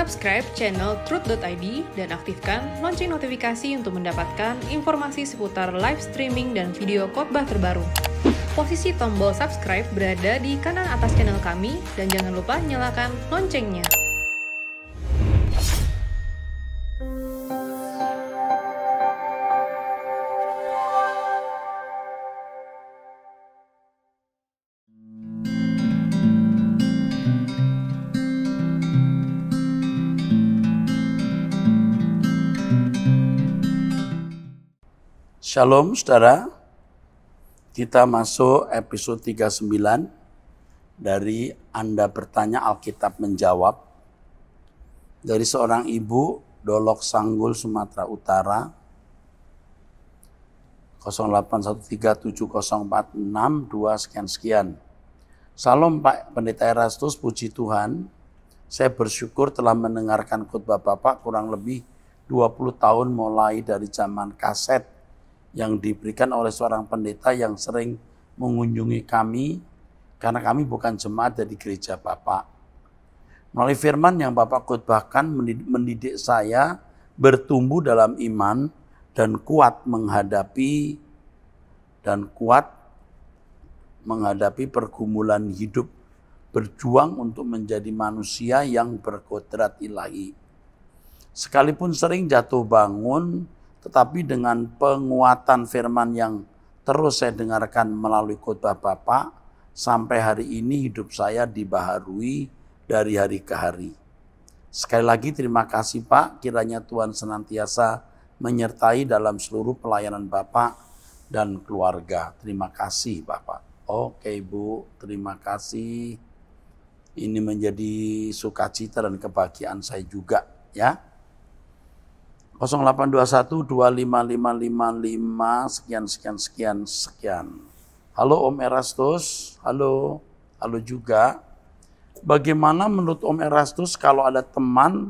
Subscribe channel Truth.id dan aktifkan lonceng notifikasi untuk mendapatkan informasi seputar live streaming dan video khotbah terbaru. Posisi tombol subscribe berada di kanan atas channel kami dan jangan lupa nyalakan loncengnya. Shalom saudara, kita masuk episode 39 dari Anda Bertanya Alkitab Menjawab dari seorang ibu Dolok Sanggul, Sumatera Utara 08137046 sekian. Salam Pak Pendeta Erastus, puji Tuhan. Saya bersyukur telah mendengarkan khotbah Bapak kurang lebih 20 tahun mulai dari zaman kaset yang diberikan oleh seorang pendeta yang sering mengunjungi kami karena kami bukan jemaat dari gereja Bapak. Melalui firman yang Bapak khotbahkan mendidik saya bertumbuh dalam iman dan kuat menghadapi pergumulan hidup, berjuang untuk menjadi manusia yang berkodrat ilahi. Sekalipun sering jatuh bangun, tetapi dengan penguatan firman yang terus saya dengarkan melalui khotbah Bapak, sampai hari ini hidup saya dibaharui dari hari ke hari. Sekali lagi terima kasih Pak, kiranya Tuhan senantiasa menyertai dalam seluruh pelayanan Bapak dan keluarga. Terima kasih Bapak. Oke Bu, terima kasih. Ini menjadi sukacita dan kebahagiaan saya juga ya. 0821255555 sekian. Halo Om Erastus, halo juga. Bagaimana menurut Om Erastus kalau ada teman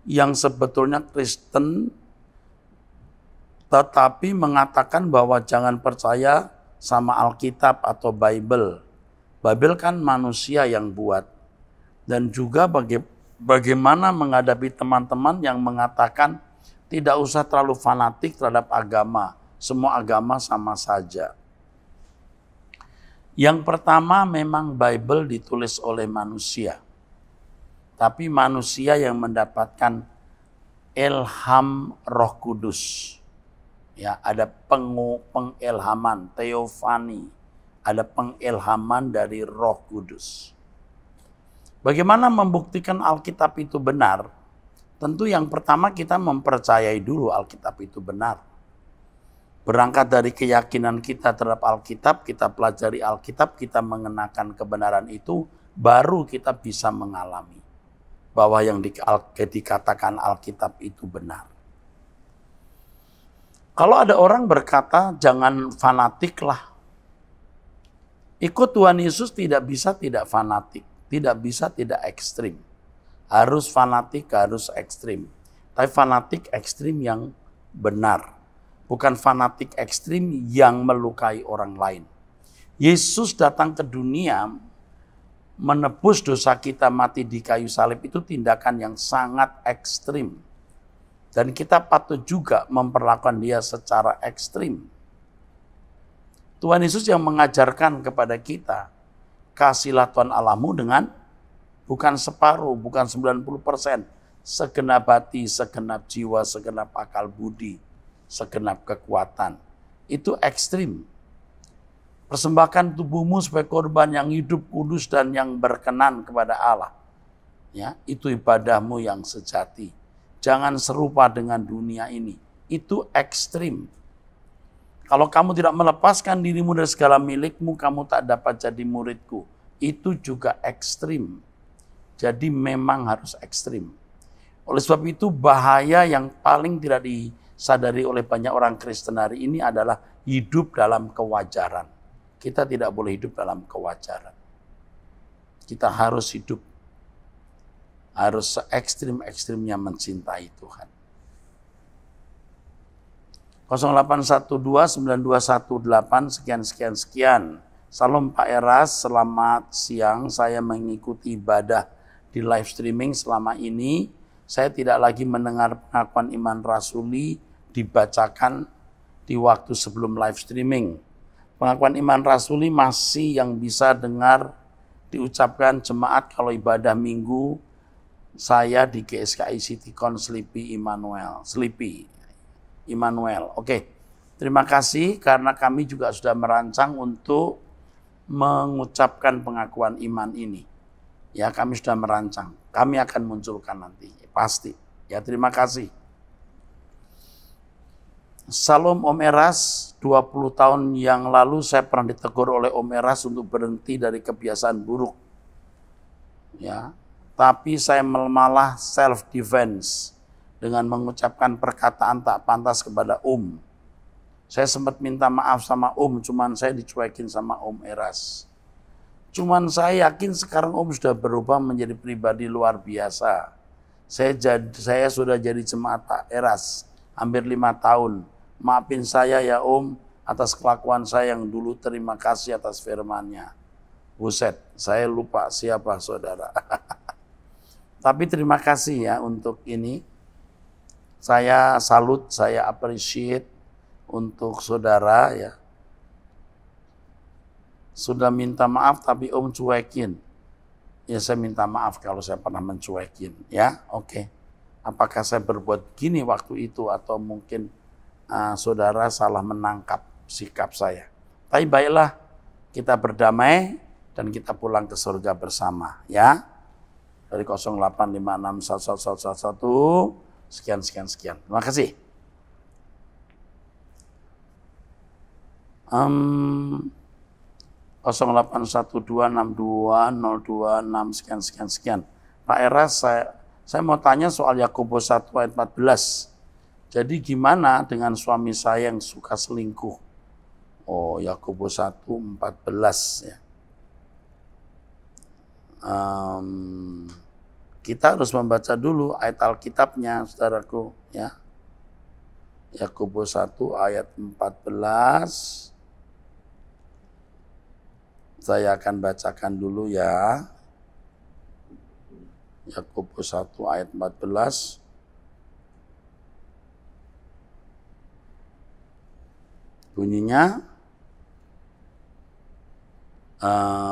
yang sebetulnya Kristen tetapi mengatakan bahwa jangan percaya sama Alkitab atau Bible. Bible kan manusia yang buat. Dan juga bagaimana menghadapi teman-teman yang mengatakan tidak usah terlalu fanatik terhadap agama. Semua agama sama saja. Yang pertama memang Bible ditulis oleh manusia. Tapi manusia yang mendapatkan ilham Roh Kudus. Ya, ada pengilhaman, teofani. Ada pengilhaman dari Roh Kudus. Bagaimana membuktikan Alkitab itu benar? Tentu yang pertama kita mempercayai dulu Alkitab itu benar. Berangkat dari keyakinan kita terhadap Alkitab, kita pelajari Alkitab, kita mengenakan kebenaran itu, baru kita bisa mengalami bahwa yang dikatakan Alkitab itu benar. Kalau ada orang berkata jangan fanatik lah. Ikut Tuhan Yesus tidak bisa tidak fanatik, tidak bisa tidak ekstrim. Harus fanatik, harus ekstrim. Tapi fanatik ekstrim yang benar. Bukan fanatik ekstrim yang melukai orang lain. Yesus datang ke dunia menebus dosa kita mati di kayu salib itu tindakan yang sangat ekstrim. Dan kita patut juga memperlakukan dia secara ekstrim. Tuhan Yesus yang mengajarkan kepada kita, kasihlah Tuhan Allahmu dengan bukan separuh, bukan 90%. Segenap hati, segenap jiwa, segenap akal budi, segenap kekuatan. Itu ekstrim. Persembahkan tubuhmu sebagai korban yang hidup, kudus, dan yang berkenan kepada Allah. Ya, itu ibadahmu yang sejati. Jangan serupa dengan dunia ini. Itu ekstrim. Kalau kamu tidak melepaskan dirimu dari segala milikmu, kamu tak dapat jadi muridku. Itu juga ekstrim. Jadi memang harus ekstrim. Oleh sebab itu bahaya yang paling tidak disadari oleh banyak orang Kristen hari ini adalah hidup dalam kewajaran. Kita tidak boleh hidup dalam kewajaran. Kita harus hidup, harus se-ekstrim-ekstrimnya mencintai Tuhan. 08129218 sekian. Salam Pak Eras, selamat siang. Saya mengikuti ibadah di live streaming selama ini. saya tidak lagi mendengar pengakuan iman rasuli dibacakan di waktu sebelum live streaming. Pengakuan iman rasuli masih yang bisa dengar diucapkan jemaat kalau ibadah minggu saya di GSKI Citycon Sleepy Immanuel. Oke, terima kasih karena kami juga sudah merancang untuk mengucapkan pengakuan iman ini. Ya, kami sudah merancang. Kami akan munculkan nanti, pasti. Ya, terima kasih. Salam Om Eras, 20 tahun yang lalu saya pernah ditegur oleh Om Eras untuk berhenti dari kebiasaan buruk. Ya, tapi saya malah self defense dengan mengucapkan perkataan tak pantas kepada Om. Saya sempat minta maaf sama Om, cuman saya dicuekin sama Om Eras. Cuman saya yakin sekarang Om sudah berubah menjadi pribadi luar biasa. Saya sudah jadi jemaat Pak Eras hampir 5 tahun. Maafin saya ya Om atas kelakuan saya yang dulu. Terima kasih atas firman-Nya. Buset, saya lupa siapa saudara. Tapi terima kasih ya untuk ini. Saya salut, saya appreciate untuk saudara ya. Sudah minta maaf tapi Om cuekin. Ya saya minta maaf kalau saya pernah mencuekin. Ya oke. Apakah saya berbuat gini waktu itu atau mungkin saudara salah menangkap sikap saya. Tapi baiklah kita berdamai dan kita pulang ke surga bersama. Ya. Dari 0856111111 sekian. Terima kasih. 0812620226 sekian. Pak Eras, saya mau tanya soal Yakobus 1 ayat 14. Jadi gimana dengan suami saya yang suka selingkuh? Oh, Yakobus 1:14 ya. Kita harus membaca dulu ayat Alkitabnya, saudaraku ya. Yakobus 1 ayat 14. Saya akan bacakan dulu ya. Yakobus 1 ayat 14. Bunyinya,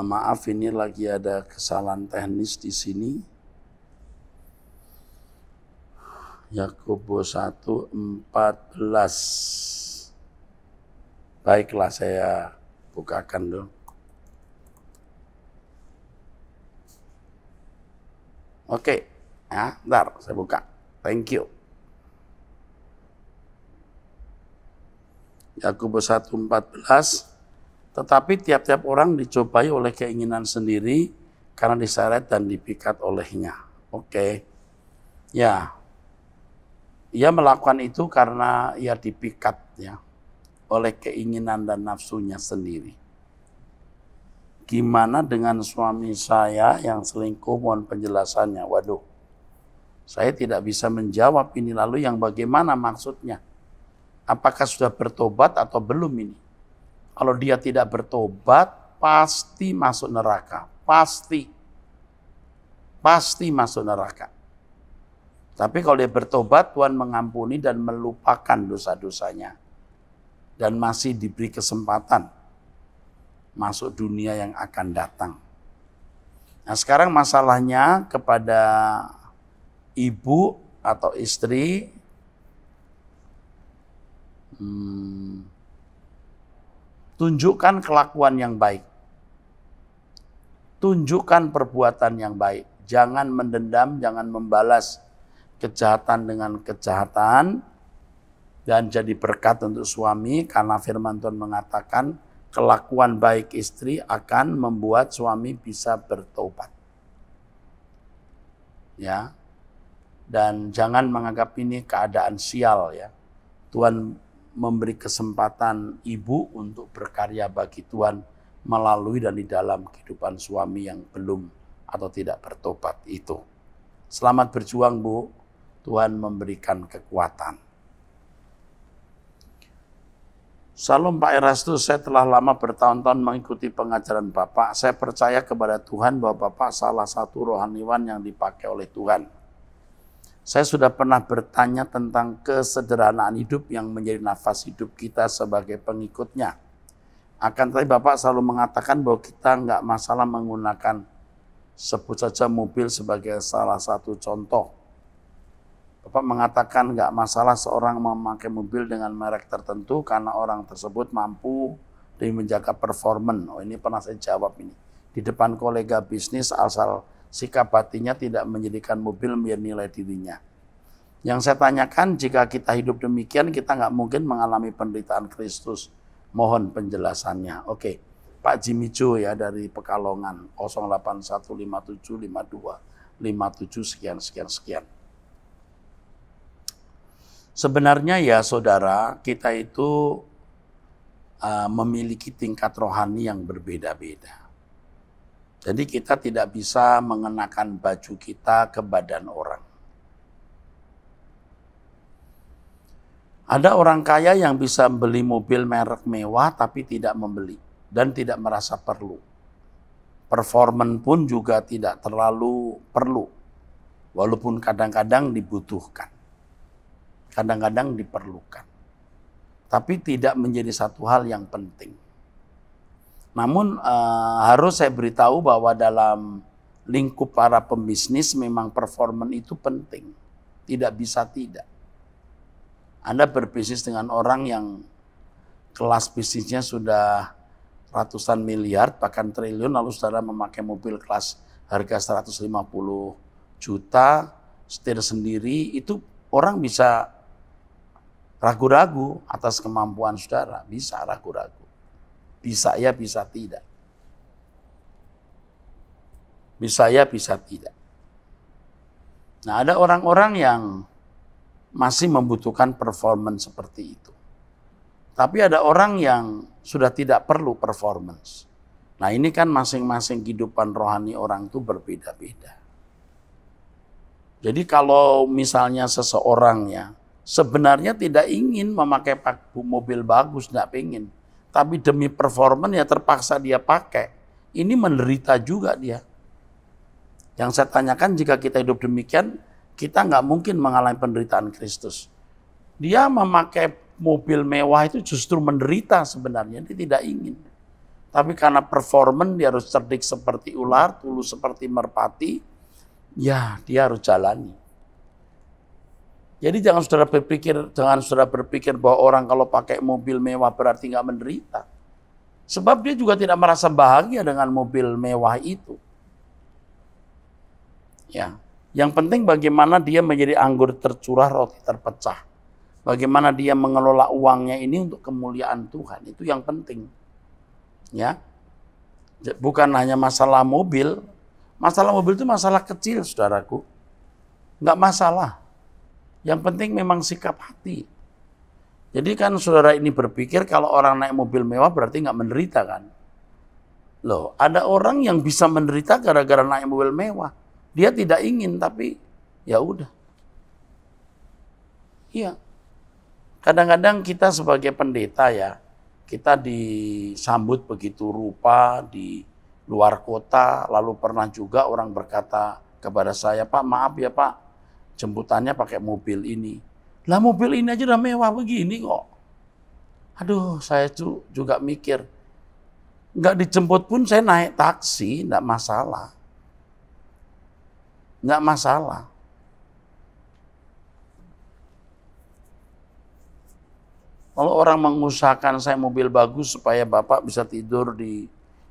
maaf ini lagi ada kesalahan teknis di sini. Yakobus 1:14. Baiklah, saya bukakan dulu. Oke, ya, bentar, saya buka. Thank you. Yakobus 1:14. Tetapi tiap-tiap orang dicobai oleh keinginan sendiri karena diseret dan dipikat olehnya. Oke. Ya. Ia melakukan itu karena ia dipikat ya oleh keinginan dan nafsunya sendiri. Gimana dengan suami saya yang selingkuh? Mohon penjelasannya. Waduh, saya tidak bisa menjawab ini. Lalu yang bagaimana maksudnya? Apakah sudah bertobat atau belum ini? Kalau dia tidak bertobat, pasti masuk neraka. Pasti masuk neraka. Tapi kalau dia bertobat, Tuhan mengampuni dan melupakan dosa-dosanya. Dan masih diberi kesempatan masuk dunia yang akan datang. Nah sekarang masalahnya kepada ibu atau istri, tunjukkan kelakuan yang baik. Tunjukkan perbuatan yang baik. Jangan mendendam, jangan membalas kejahatan dengan kejahatan. Dan jadi berkat untuk suami karena firman Tuhan mengatakan kelakuan baik istri akan membuat suami bisa bertobat. Ya. Dan jangan menganggap ini keadaan sial ya. Tuhan memberi kesempatan ibu untuk berkarya bagi Tuhan melalui dan di dalam kehidupan suami yang belum atau tidak bertobat itu. Selamat berjuang Bu, Tuhan memberikan kekuatan. Salam Pak Erastus, saya telah lama bertahun-tahun mengikuti pengajaran Bapak. Saya percaya kepada Tuhan bahwa Bapak salah satu rohaniwan yang dipakai oleh Tuhan. Saya sudah pernah bertanya tentang kesederhanaan hidup yang menjadi nafas hidup kita sebagai pengikutnya. Akan tetapi Bapak selalu mengatakan bahwa kita nggak masalah menggunakan sebut saja mobil sebagai salah satu contoh. Bapak mengatakan nggak masalah seorang memakai mobil dengan merek tertentu karena orang tersebut mampu dan menjaga performan. Oh, ini pernah saya jawab ini. Di depan kolega bisnis asal sikap hatinya tidak menjadikan mobil menjadi nilai dirinya. Yang saya tanyakan, jika kita hidup demikian, kita nggak mungkin mengalami penderitaan Kristus. Mohon penjelasannya. Oke, Pak Jimmy Jo ya dari Pekalongan 081575257 sekian. Sebenarnya ya saudara, kita itu memiliki tingkat rohani yang berbeda-beda. Jadi kita tidak bisa mengenakan baju kita ke badan orang. Ada orang kaya yang bisa beli mobil merek mewah tapi tidak membeli dan tidak merasa perlu. Performan pun juga tidak terlalu perlu, walaupun kadang-kadang dibutuhkan. Kadang-kadang diperlukan. Tapi tidak menjadi satu hal yang penting. Namun harus saya beritahu bahwa dalam lingkup para pembisnis memang performan itu penting. Tidak bisa tidak. Anda berbisnis dengan orang yang kelas bisnisnya sudah ratusan miliar, bahkan triliun, lalu saudara memakai mobil kelas harga 150 juta, setir sendiri, itu orang bisa ragu-ragu atas kemampuan saudara. Bisa ragu-ragu. Bisa ya, bisa tidak. Bisa ya, bisa tidak. Nah, ada orang-orang yang masih membutuhkan performance seperti itu. Tapi ada orang yang sudah tidak perlu performance. Nah, ini kan masing-masing kehidupan rohani orang itu berbeda-beda. Jadi kalau misalnya seseorang ya sebenarnya tidak ingin memakai mobil bagus, tidak pengen. Tapi demi performan ya terpaksa dia pakai. Ini menderita juga dia. Yang saya tanyakan, jika kita hidup demikian, kita nggak mungkin mengalami penderitaan Kristus. Dia memakai mobil mewah itu justru menderita sebenarnya. Dia tidak ingin. Tapi karena performan dia harus cerdik seperti ular, tulus seperti merpati. Ya dia harus jalani. Jadi jangan saudara berpikir bahwa orang kalau pakai mobil mewah berarti nggak menderita. Sebab dia juga tidak merasa bahagia dengan mobil mewah itu. Ya, yang penting bagaimana dia menjadi anggur tercurah roti terpecah. Bagaimana dia mengelola uangnya ini untuk kemuliaan Tuhan, itu yang penting. Ya, bukan hanya masalah mobil. Masalah mobil itu masalah kecil, saudaraku. Nggak masalah. Yang penting memang sikap hati. Jadi kan saudara ini berpikir kalau orang naik mobil mewah berarti nggak menderita kan? Loh, ada orang yang bisa menderita gara-gara naik mobil mewah. Dia tidak ingin tapi ya udah. Iya. Kadang-kadang kita sebagai pendeta ya, kita disambut begitu rupa di luar kota, lalu pernah juga orang berkata kepada saya, "Pak, maaf ya Pak, jemputannya pakai mobil ini." Lah mobil ini aja udah mewah begini kok. Aduh, saya juga mikir. Nggak dijemput pun saya naik taksi, nggak masalah. Nggak masalah. Kalau orang mengusahakan saya mobil bagus supaya Bapak bisa tidur di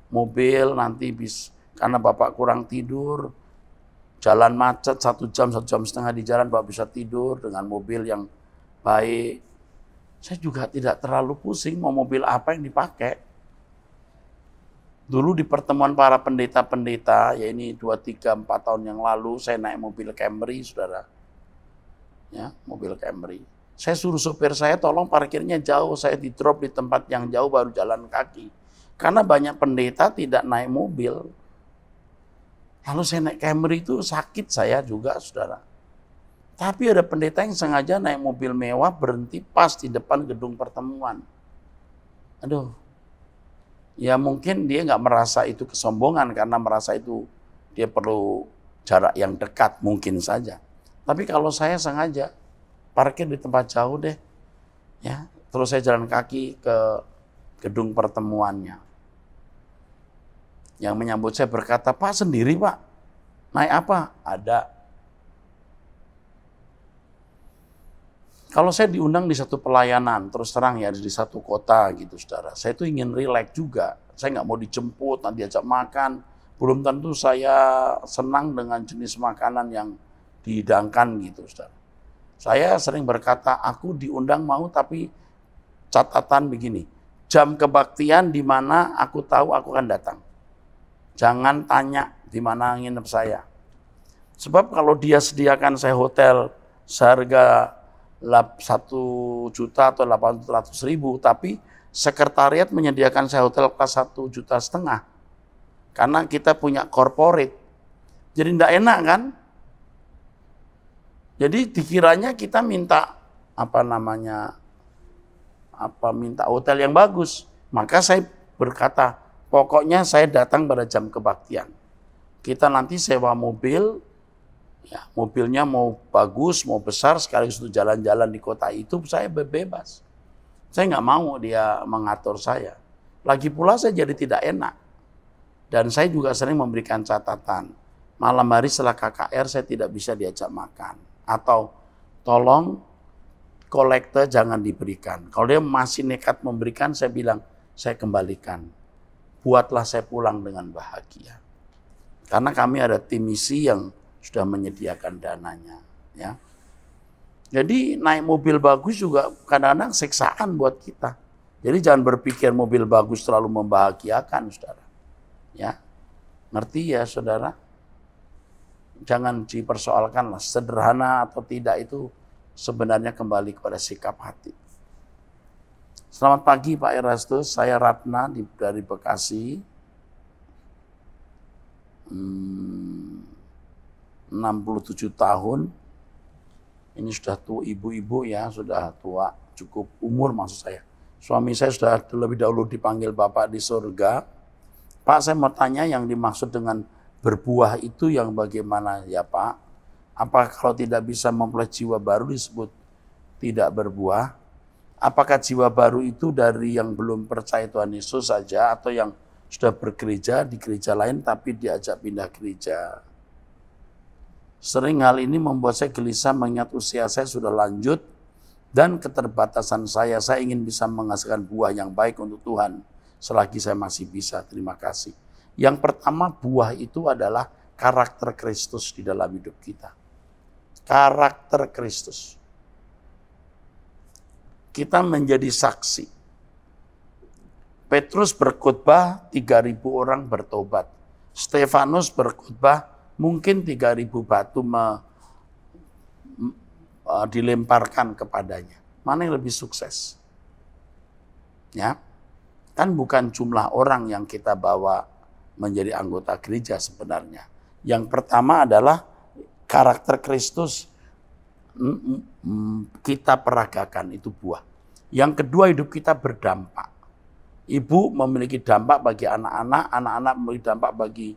mobil, nanti karena Bapak kurang tidur, jalan macet 1 jam, 1,5 jam di jalan, Bapak bisa tidur dengan mobil yang baik. Saya juga tidak terlalu pusing mau mobil apa yang dipakai. Dulu di pertemuan para pendeta-pendeta, ya ini 2, 3, 4 tahun yang lalu, saya naik mobil Camry, saudara. Ya, mobil Camry. Saya suruh sopir saya, tolong parkirnya jauh, saya di drop di tempat yang jauh baru jalan kaki. Karena banyak pendeta tidak naik mobil. Lalu saya naik Camry itu sakit saya juga, saudara. Tapi ada pendeta yang sengaja naik mobil mewah berhenti pas di depan gedung pertemuan. Aduh, ya mungkin dia nggak merasa itu kesombongan karena merasa itu dia perlu jarak yang dekat, mungkin saja. Tapi kalau saya sengaja parkir di tempat jauh deh, ya, terus saya jalan kaki ke gedung pertemuannya. Yang menyambut saya berkata, "Pak sendiri Pak, naik apa?" Ada. Kalau saya diundang di satu pelayanan, terus terang ya di satu kota gitu saudara, saya tuh ingin rileks juga. Saya nggak mau dijemput, nanti diajak makan. Belum tentu saya senang dengan jenis makanan yang dihidangkan gitu saudara. Saya sering berkata, aku diundang mau tapi catatan begini, jam kebaktian di mana aku tahu aku akan datang. Jangan tanya di mana nginep saya. Sebab kalau dia sediakan saya hotel seharga 1 juta atau 800.000, tapi sekretariat menyediakan saya hotel kelas 1,5 juta. Karena kita punya corporate. Jadi enggak enak kan? Jadi dikiranya kita minta minta hotel yang bagus. Maka saya berkata, pokoknya saya datang pada jam kebaktian. Kita nanti sewa mobil, ya, mobilnya mau bagus, mau besar, sekaligus untuk jalan-jalan di kota itu, saya bebas. Saya nggak mau dia mengatur saya. Lagi pula saya jadi tidak enak. Dan saya juga sering memberikan catatan. Malam hari setelah KKR saya tidak bisa diajak makan. Atau tolong kolekte jangan diberikan. Kalau dia masih nekat memberikan, saya bilang, saya kembalikan. Buatlah saya pulang dengan bahagia. Karena kami ada tim misi yang sudah menyediakan dananya, ya. Jadi naik mobil bagus juga kadang-kadang siksaan buat kita. Jadi jangan berpikir mobil bagus terlalu membahagiakan, saudara. Ya, ngerti ya, saudara? Jangan dipersoalkan lah, sederhana atau tidak itu sebenarnya kembali kepada sikap hati. Selamat pagi Pak Erastus, saya Ratna dari Bekasi. 67 tahun, ini sudah tua, ibu-ibu ya, sudah tua, cukup umur maksud saya. Suami saya sudah lebih dahulu dipanggil Bapak di surga. Pak, saya mau tanya yang dimaksud dengan berbuah itu yang bagaimana ya Pak? Apa kalau tidak bisa memperoleh jiwa baru disebut tidak berbuah? Apakah jiwa baru itu dari yang belum percaya Tuhan Yesus saja atau yang sudah bergereja di gereja lain tapi diajak pindah gereja? Sering hal ini membuat saya gelisah mengingat usia saya sudah lanjut dan keterbatasan saya. Saya ingin bisa menghasilkan buah yang baik untuk Tuhan selagi saya masih bisa. Terima kasih. Yang pertama, buah itu adalah karakter Kristus di dalam hidup kita. Karakter Kristus. Kita menjadi saksi. Petrus berkhotbah, 3.000 orang bertobat. Stefanus berkhotbah, mungkin 3.000 batu dilemparkan kepadanya. Mana yang lebih sukses? Ya, kan bukan jumlah orang yang kita bawa menjadi anggota gereja sebenarnya. Yang pertama adalah karakter Kristus kita peragakan, itu buah. Yang kedua, hidup kita berdampak. Ibu memiliki dampak bagi anak-anak, anak-anak memiliki dampak bagi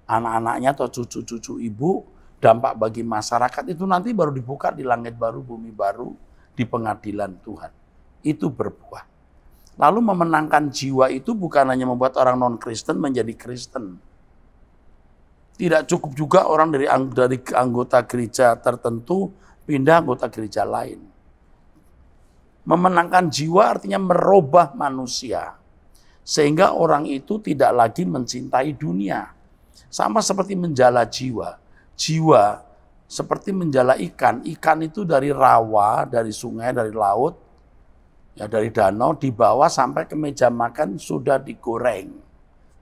anak-anaknya atau cucu-cucu ibu, dampak bagi masyarakat. Itu nanti baru dibuka di langit baru, bumi baru, di pengadilan Tuhan. Itu berbuah. Lalu memenangkan jiwa itu bukan hanya membuat orang non-Kristen menjadi Kristen. Tidak cukup juga orang dari anggota gereja tertentu pindah anggota gereja lain. Memenangkan jiwa artinya merubah manusia. Sehingga orang itu tidak lagi mencintai dunia. Sama seperti menjala jiwa. Jiwa seperti menjala ikan. Ikan itu dari rawa, dari sungai, dari laut, ya dari danau, dibawa sampai ke meja makan sudah digoreng,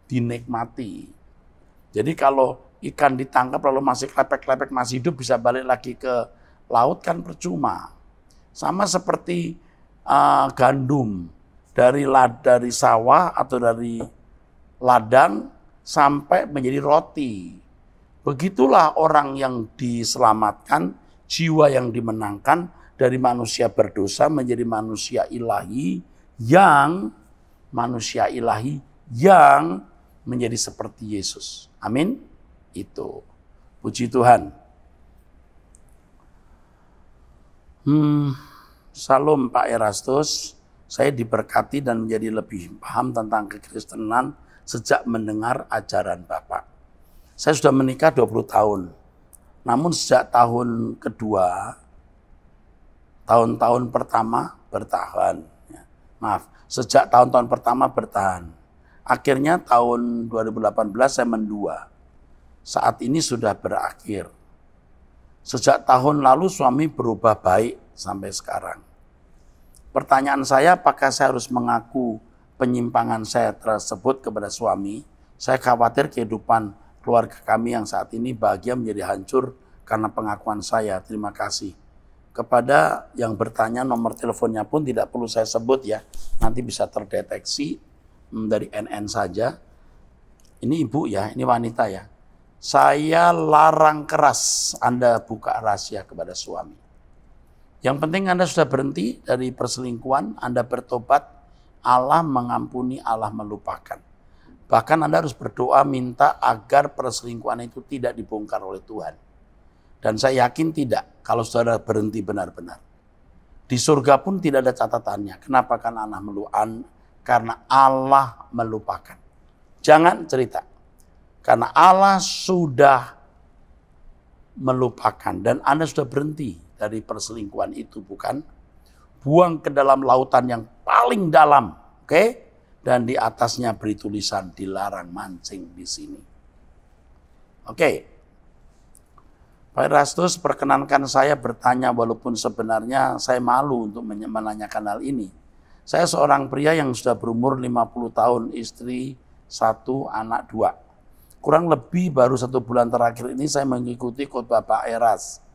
dinikmati. Jadi kalau ikan ditangkap lalu masih klepek-klepek, masih hidup, bisa balik lagi ke laut kan percuma. Sama seperti gandum dari sawah atau dari ladang sampai menjadi roti. Begitulah orang yang diselamatkan, jiwa yang dimenangkan dari manusia berdosa menjadi manusia ilahi yang menjadi seperti Yesus. Amin. Itu. Puji Tuhan. Salam Pak Erastus, saya diberkati dan menjadi lebih paham tentang kekristenan sejak mendengar ajaran Bapak. Saya sudah menikah 20 tahun, namun sejak tahun kedua, tahun-tahun pertama bertahan. Sejak tahun-tahun pertama bertahan. Akhirnya tahun 2018 saya mendua. Saat ini sudah berakhir. Sejak tahun lalu suami berubah baik sampai sekarang. Pertanyaan saya, apakah saya harus mengaku penyimpangan saya tersebut kepada suami? Saya khawatir kehidupan keluarga kami yang saat ini bahagia menjadi hancur karena pengakuan saya. Terima kasih. Kepada yang bertanya, nomor teleponnya pun tidak perlu saya sebut ya. Nanti bisa terdeteksi dari NN saja. Ini ibu ya, ini wanita ya. Saya larang keras Anda buka rahasia kepada suami. Yang penting Anda sudah berhenti dari perselingkuhan, Anda bertobat, Allah mengampuni, Allah melupakan. Bahkan Anda harus berdoa minta agar perselingkuhan itu tidak dibongkar oleh Tuhan. Dan saya yakin tidak, kalau saudara berhenti benar-benar. Di surga pun tidak ada catatannya. Kenapa? Karena Allah karena Allah melupakan. Jangan cerita. Karena Allah sudah melupakan dan Anda sudah berhenti dari perselingkuhan itu, bukan? Buang ke dalam lautan yang paling dalam, oke? Dan di atasnya beri tulisan dilarang mancing di sini. Oke. Pak Erastus, perkenankan saya bertanya walaupun sebenarnya saya malu untuk menanyakan hal ini. Saya seorang pria yang sudah berumur 50 tahun, istri 1, anak 2. Kurang lebih baru 1 bulan terakhir ini saya mengikuti khotbah Pak Eras.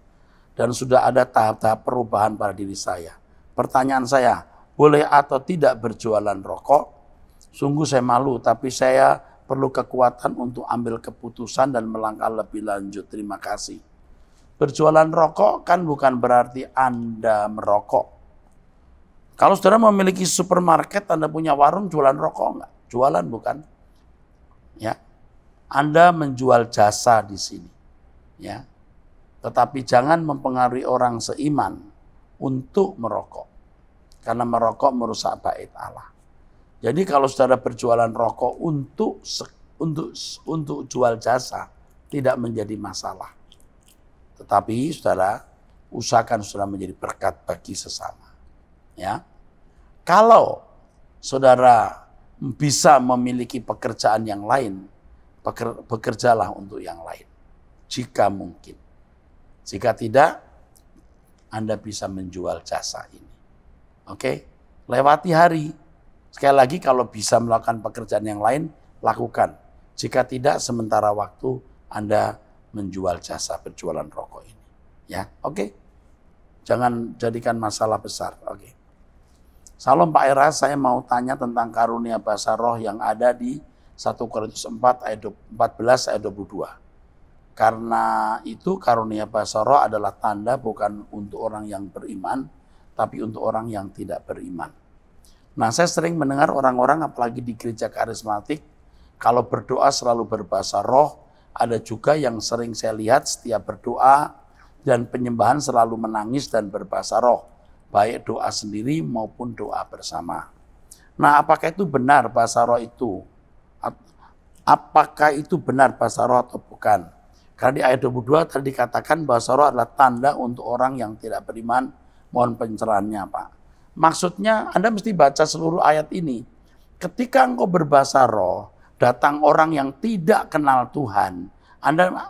Dan sudah ada tahap-tahap perubahan pada diri saya. Pertanyaan saya, boleh atau tidak berjualan rokok? Sungguh saya malu, tapi saya perlu kekuatan untuk ambil keputusan dan melangkah lebih lanjut. Terima kasih. Berjualan rokok kan bukan berarti Anda merokok. Kalau saudara memiliki supermarket, Anda punya warung, jualan rokok enggak? Jualan bukan? Ya. Anda menjual jasa di sini. Ya. Tetapi jangan mempengaruhi orang seiman untuk merokok. Karena merokok merusak bait Allah. Jadi kalau saudara berjualan rokok untuk jual jasa, tidak menjadi masalah. Tetapi saudara, usahakan saudara menjadi berkat bagi sesama. Ya. Kalau saudara bisa memiliki pekerjaan yang lain, bekerjalah untuk yang lain. Jika mungkin. Jika tidak, Anda bisa menjual jasa ini. Oke? Lewati hari. Sekali lagi, kalau bisa melakukan pekerjaan yang lain, lakukan. Jika tidak, sementara waktu Anda menjual jasa berjualan rokok ini. Ya, oke? Jangan jadikan masalah besar. Oke. Salam Pak Eras, saya mau tanya tentang karunia bahasa roh yang ada di 1 Korintus 4 ayat 14 ayat 22. Karena itu karunia bahasa roh adalah tanda bukan untuk orang yang beriman, tapi untuk orang yang tidak beriman. Nah, saya sering mendengar orang-orang apalagi di gereja karismatik, kalau berdoa selalu berbahasa roh. Ada juga yang sering saya lihat setiap berdoa dan penyembahan selalu menangis dan berbahasa roh. Baik doa sendiri maupun doa bersama. Nah, apakah itu benar bahasa roh itu? Apakah itu benar bahasa roh atau bukan? Karena di ayat 22 tadi dikatakan bahasa roh adalah tanda untuk orang yang tidak beriman. Mohon pencerahannya, Pak. Maksudnya Anda mesti baca seluruh ayat ini. Ketika engkau berbahasa roh, datang orang yang tidak kenal Tuhan.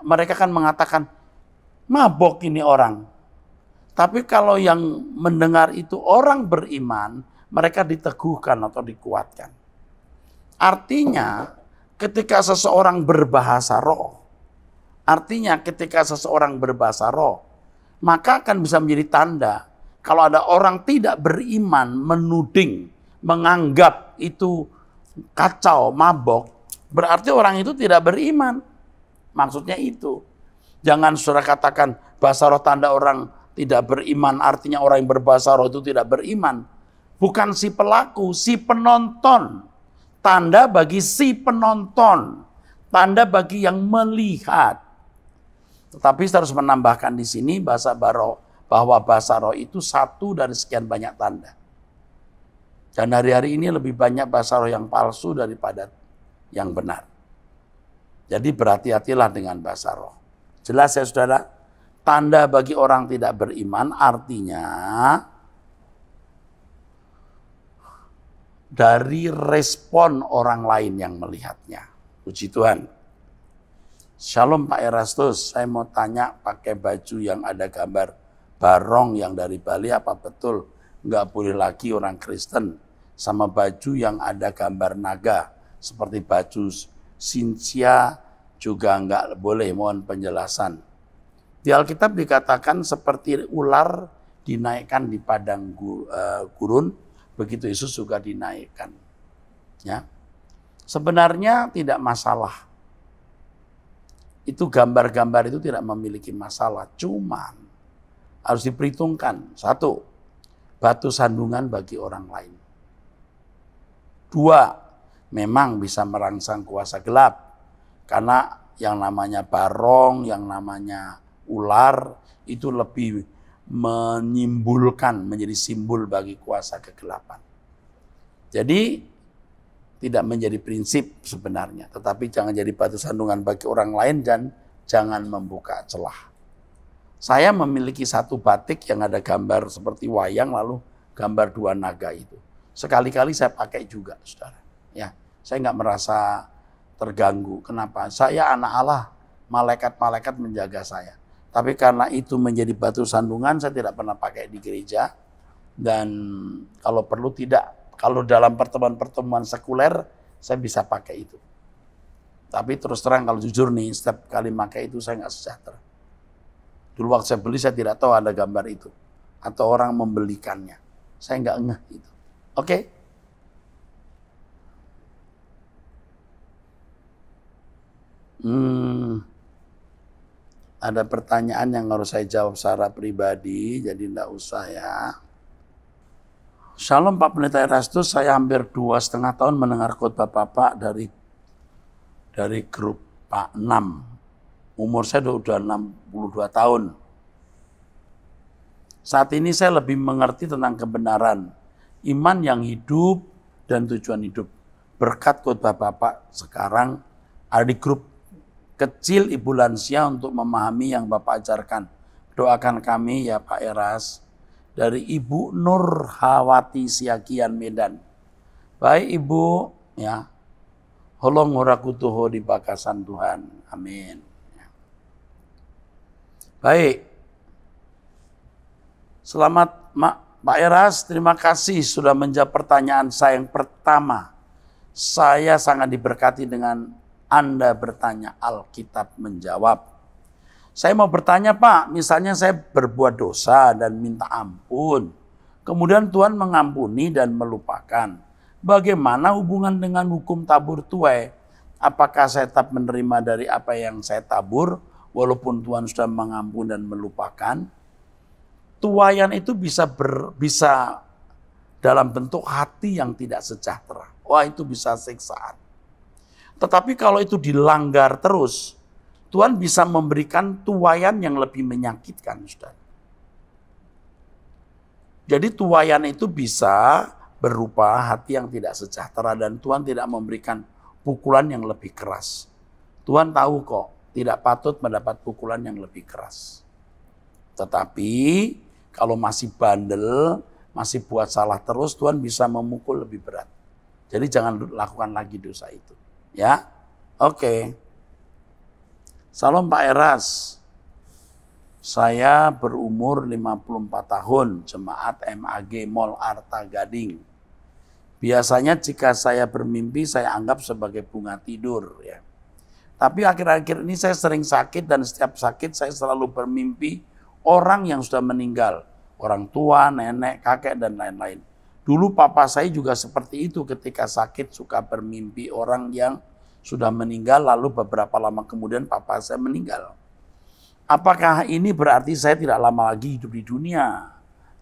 Mereka akan mengatakan, mabok ini orang. Tapi kalau yang mendengar itu orang beriman, mereka diteguhkan atau dikuatkan. Artinya, ketika seseorang berbahasa roh, maka akan bisa menjadi tanda. Kalau ada orang tidak beriman, menuding, menganggap itu kacau, mabok, berarti orang itu tidak beriman. Maksudnya itu. Jangan saudara katakan bahasa roh tanda orang tidak beriman, artinya orang yang berbahasa roh itu tidak beriman. Bukan si pelaku, si penonton. Tanda bagi si penonton. Tanda bagi yang melihat. Tetapi saya harus menambahkan di sini bahasa bahwa bahasa roh itu satu dari sekian banyak tanda. Dan hari-hari ini lebih banyak bahasa roh yang palsu daripada yang benar. Jadi berhati-hatilah dengan bahasa roh. Jelas ya saudara? Tanda bagi orang tidak beriman artinya dari respon orang lain yang melihatnya. Puji Tuhan. Shalom Pak Erastus, saya mau tanya pakai baju yang ada gambar barong yang dari Bali apa betul nggak boleh lagi orang Kristen sama baju yang ada gambar naga seperti baju Sintia juga nggak boleh, mohon penjelasan. Di Alkitab dikatakan seperti ular dinaikkan di padang gurun, begitu Yesus juga dinaikkan. Ya, sebenarnya tidak masalah. Itu gambar-gambar itu tidak memiliki masalah, cuman harus diperhitungkan. Satu, batu sandungan bagi orang lain. Dua, memang bisa merangsang kuasa gelap. Karena yang namanya barong, yang namanya ular, itu lebih menyimpulkan, menjadi simbol bagi kuasa kegelapan. Jadi, tidak menjadi prinsip sebenarnya. Tetapi jangan jadi batu sandungan bagi orang lain dan jangan membuka celah. Saya memiliki satu batik yang ada gambar seperti wayang lalu gambar dua naga itu. Sekali-kali saya pakai juga, saudara. Ya, saya nggak merasa terganggu. Kenapa? Saya anak Allah, malaikat-malaikat menjaga saya. Tapi karena itu menjadi batu sandungan, saya tidak pernah pakai di gereja. Dan kalau perlu tidak, kalau dalam pertemuan-pertemuan sekuler, saya bisa pakai itu. Tapi terus terang kalau jujur nih, setiap kali pakai itu saya nggak sejahtera. Dulu waktu saya beli, saya tidak tahu ada gambar itu. Atau orang membelikannya. Saya nggak ngeh itu. Oke? Ada pertanyaan yang harus saya jawab secara pribadi, jadi enggak usah ya. Shalom Pak Pendeta Erastus, saya hampir 2,5 tahun mendengar khotbah Bapak dari grup Pak 6. Umur saya sudah 62 tahun. Saat ini saya lebih mengerti tentang kebenaran, iman yang hidup dan tujuan hidup. Berkat khotbah Bapak sekarang ada di grup kecil Ibu Lansia untuk memahami yang Bapak ajarkan. Doakan kami ya Pak Eras. Dari Ibu Nurhawati Siagian Medan. Baik Ibu, ya. Holong urakutuho di bakasan Tuhan. Amin. Baik. Selamat Pak Eras, terima kasih sudah menjawab pertanyaan saya yang pertama. Saya sangat diberkati dengan Anda bertanya, Alkitab menjawab. Saya mau bertanya Pak, misalnya saya berbuat dosa dan minta ampun. Kemudian Tuhan mengampuni dan melupakan. Bagaimana hubungan dengan hukum tabur tuai? Apakah saya tetap menerima dari apa yang saya tabur, walaupun Tuhan sudah mengampuni dan melupakan? Tuaian itu bisa dalam bentuk hati yang tidak sejahtera. Wah, itu bisa siksaan. Tetapi kalau itu dilanggar terus, Tuhan bisa memberikan tuaian yang lebih menyakitkan, saudara. Jadi tuaian itu bisa berupa hati yang tidak sejahtera dan Tuhan tidak memberikan pukulan yang lebih keras. Tuhan tahu kok, tidak patut mendapat pukulan yang lebih keras. Tetapi kalau masih bandel, masih buat salah terus, Tuhan bisa memukul lebih berat. Jadi jangan lakukan lagi dosa itu. Ya, oke. Salam Pak Eras, saya berumur 54 tahun, jemaat MAG Mall Arta Gading. Biasanya jika saya bermimpi, saya anggap sebagai bunga tidur. Ya. Tapi akhir-akhir ini saya sering sakit dan setiap sakit saya selalu bermimpi orang yang sudah meninggal. Orang tua, nenek, kakek, dan lain-lain. Dulu papa saya juga seperti itu ketika sakit suka bermimpi orang yang sudah meninggal, lalu beberapa lama kemudian papa saya meninggal. Apakah ini berarti saya tidak lama lagi hidup di dunia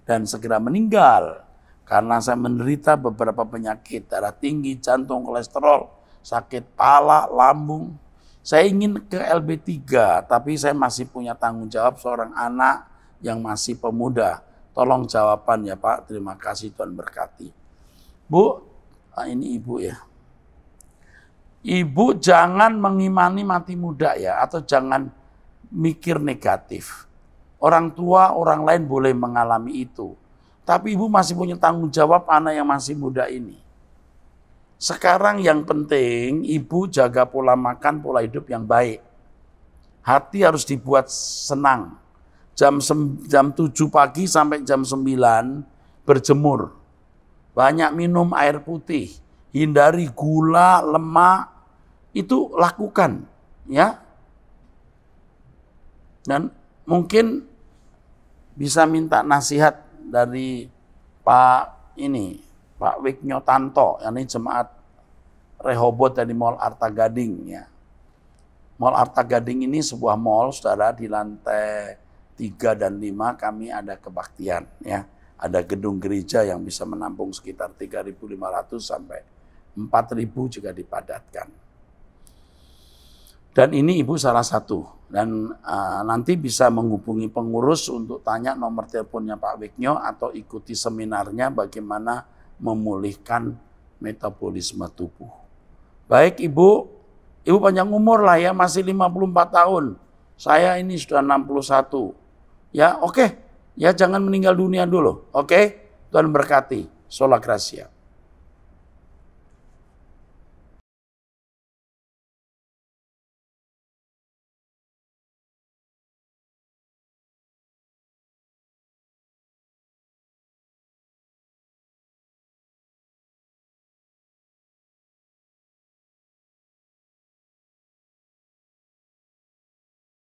dan segera meninggal? Karena saya menderita beberapa penyakit, darah tinggi, jantung, kolesterol, sakit kepala, lambung. Saya ingin ke LB3, tapi saya masih punya tanggung jawab seorang anak yang masih pemuda. Tolong jawaban ya Pak, terima kasih Tuhan berkati. Bu, ini Ibu ya. Ibu jangan mengimani mati muda ya, atau jangan mikir negatif. Orang tua, orang lain boleh mengalami itu. Tapi ibu masih punya tanggung jawab anak yang masih muda ini. Sekarang yang penting ibu jaga pola makan, pola hidup yang baik. Hati harus dibuat senang. Jam 7 pagi sampai jam 9 berjemur. Banyak minum air putih. Hindari gula, lemak. Itu lakukan, ya. Dan mungkin bisa minta nasihat dari Pak Wiknyo Tanto, ini jemaat Rehobot dari Mall Arta Gading ya. Mall Arta Gading ini sebuah mall, saudara, di lantai 3 dan 5 kami ada kebaktian ya. Ada gedung gereja yang bisa menampung sekitar 3.500 sampai 4.000 jika dipadatkan. Dan ini ibu salah satu. Dan nanti bisa menghubungi pengurus untuk tanya nomor teleponnya Pak Wiknyo atau ikuti seminarnya bagaimana memulihkan metabolisme tubuh. Baik ibu panjang umur lah ya, masih 54 tahun. Saya ini sudah 61. Ya oke, ya jangan meninggal dunia dulu. Oke, Tuhan berkati. Sola Gracia.